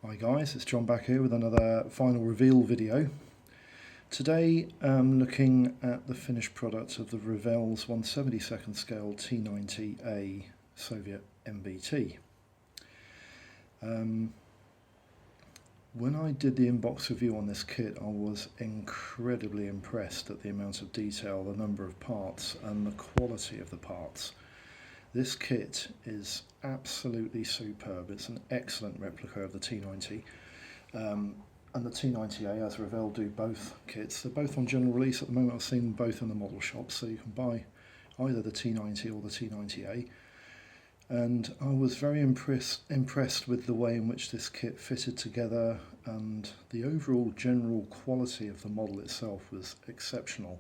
Hi guys, it's John back here with another final reveal video. Today I'm looking at the finished product of the Revell's 1/72nd scale T-90A Soviet MBT. When I did the inbox review on this kit, I was incredibly impressed at the amount of detail, the number of parts and the quality of the parts. This kit is absolutely superb. It's an excellent replica of the T90, and the T90A, as Revell do both kits. They're both on general release at the moment. I've seen them both in the model shops, so you can buy either the T90 or the T90A. And I was very impressed with the way in which this kit fitted together, and the overall general quality of the model itself was exceptional.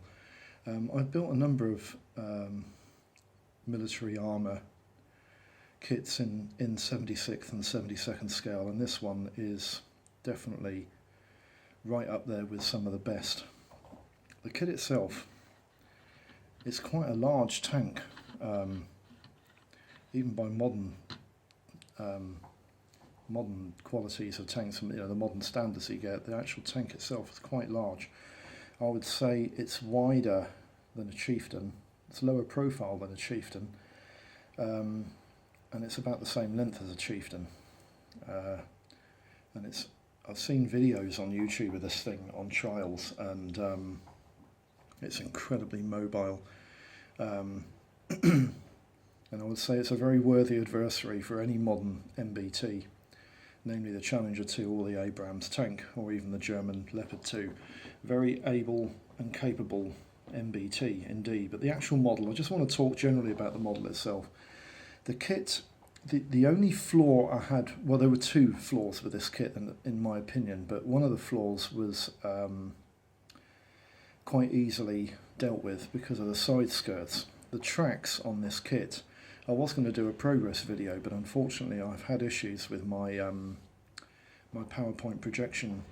I've built a number of military armour kits in 76th and 72nd scale, and this one is definitely right up there with some of the best. The kit itself, it's quite a large tank, even by modern qualities of tanks, the modern standards you get. The actual tank itself is quite large. I would say it's wider than a Chieftain. It's lower profile than a Chieftain, and it's about the same length as a Chieftain. And I've seen videos on YouTube of this thing on trials, and it's incredibly mobile. And I would say it's a very worthy adversary for any modern MBT, namely the Challenger 2 or the Abrams tank, or even the German Leopard 2. Very able and capable MBT indeed. But the actual model, I just want to talk generally about the model itself. The kit, the only flaw I had, well, there were two flaws with this kit in my opinion, but one of the flaws was quite easily dealt with because of the side skirts. The tracks on this kit, I was going to do a progress video, but unfortunately I've had issues with my my PowerPoint projection.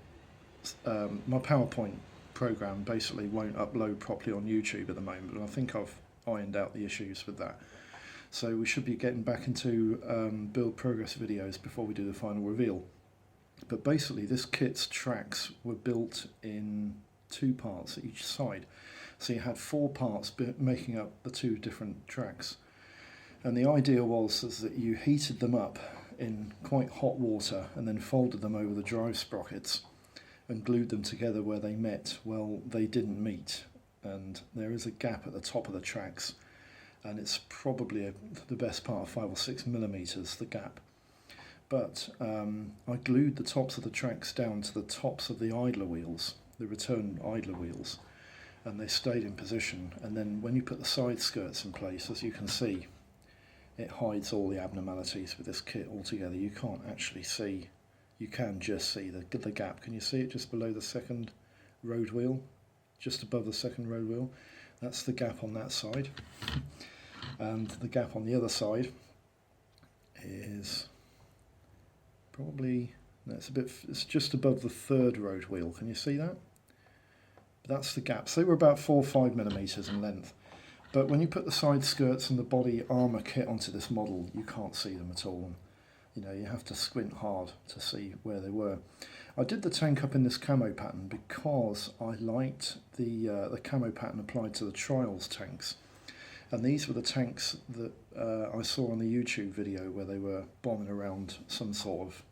My PowerPoint program basically won't upload properly on YouTube at the moment, and I think I've ironed out the issues with that. So we should be getting back into build progress videos before we do the final reveal. But basically this kit's tracks were built in two parts at each side. So you had four parts making up the two different tracks. And the idea was that you heated them up in quite hot water and then folded them over the drive sprockets and glued them together where they met. Well, they didn't meet, and there is a gap at the top of the tracks, and it's probably the best part of 5 or 6 millimeters, the gap. But I glued the tops of the tracks down to the tops of the idler wheels, the return idler wheels, and they stayed in position. And then when you put the side skirts in place, as you can see, it hides all the abnormalities with this kit altogether. You can't actually see, you can just see the gap. Can you see it just below the second road wheel? Just above the second road wheel? That's the gap on that side. And the gap on the other side is probably, no, it's just above the third road wheel. Can you see that? That's the gap. So they were about 4 or 5 millimeters in length. But when you put the side skirts and the body armour kit onto this model, you can't see them at all. You have to squint hard to see where they were. I did the tank up in this camo pattern because I liked the camo pattern applied to the trials tanks. And these were the tanks that I saw on the YouTube video where they were bombing around some sort of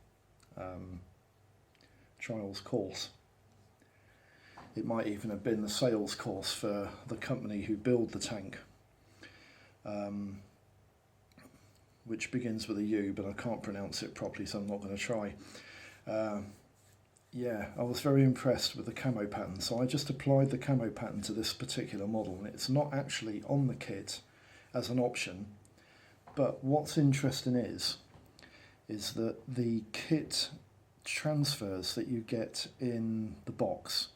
trials course. It might even have been the sales course for the company who build the tank, which begins with a U, but I can't pronounce it properly, so I'm not going to try. Yeah, I was very impressed with the camo pattern, so I just applied the camo pattern to this particular model, and it's not actually on the kit as an option. But what's interesting is that the kit transfers that you get in the box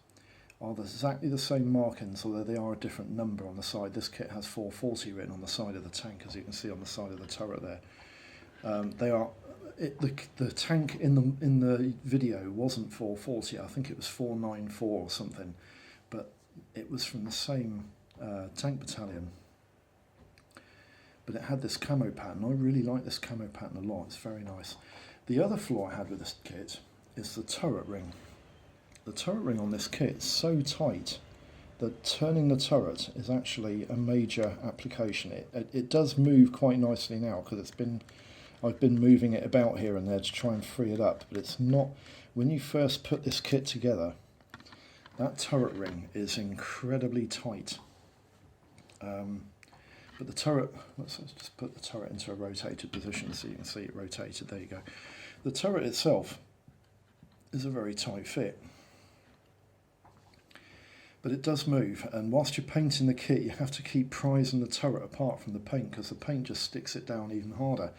are exactly the same markings, although they are a different number on the side. This kit has 440 written on the side of the tank, as you can see on the side of the turret there. The tank in the video wasn't 440. I think it was 494 or something, but it was from the same tank battalion. But it had this camo pattern. I really like this camo pattern a lot. It's very nice. The other flaw I had with this kit is the turret ring. The turret ring on this kit is so tight that turning the turret is actually a major application. It does move quite nicely now because I've been moving it about here and there to try and free it up, but it's not, when you first put this kit together, that turret ring is incredibly tight. But the turret, let's just put the turret into a rotated position so you can see it rotated. There you go. The turret itself is a very tight fit, but it does move, and whilst you're painting the kit you have to keep prising the turret apart from the paint because the paint just sticks it down even harder.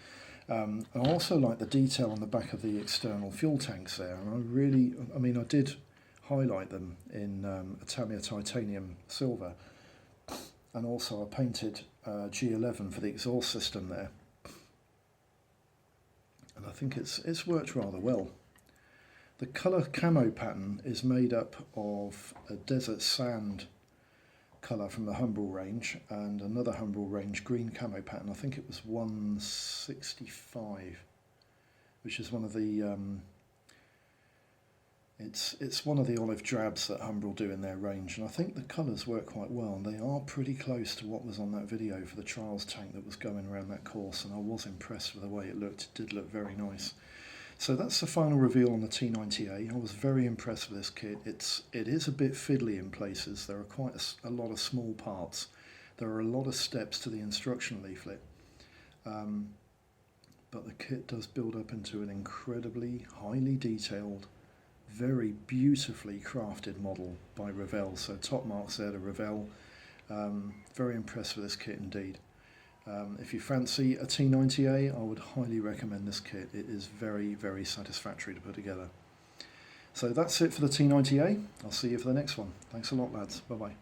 I also like the detail on the back of the external fuel tanks there, and I did highlight them in Italia Titanium Silver, and also I painted G11 for the exhaust system there, and I think it's worked rather well. The colour camo pattern is made up of a desert sand colour from the Humbrol range and another Humbrol range green camo pattern. I think it was 165, which is one of the it's one of the olive drabs that Humbrol do in their range, and I think the colours work quite well, and they are pretty close to what was on that video for the trials tank that was going around that course, and I was impressed with the way it looked. It did look very nice. So that's the final reveal on the T-90A. I was very impressed with this kit. It is a bit fiddly in places. There are quite a lot of small parts. There are a lot of steps to the instruction leaflet. But the kit does build up into an incredibly highly detailed, very beautifully crafted model by Revell. So top marks there to Revell. Very impressed with this kit indeed. If you fancy a T-90A, I would highly recommend this kit. It is very, very satisfactory to put together. So that's it for the T-90A. I'll see you for the next one. Thanks a lot, lads. Bye-bye.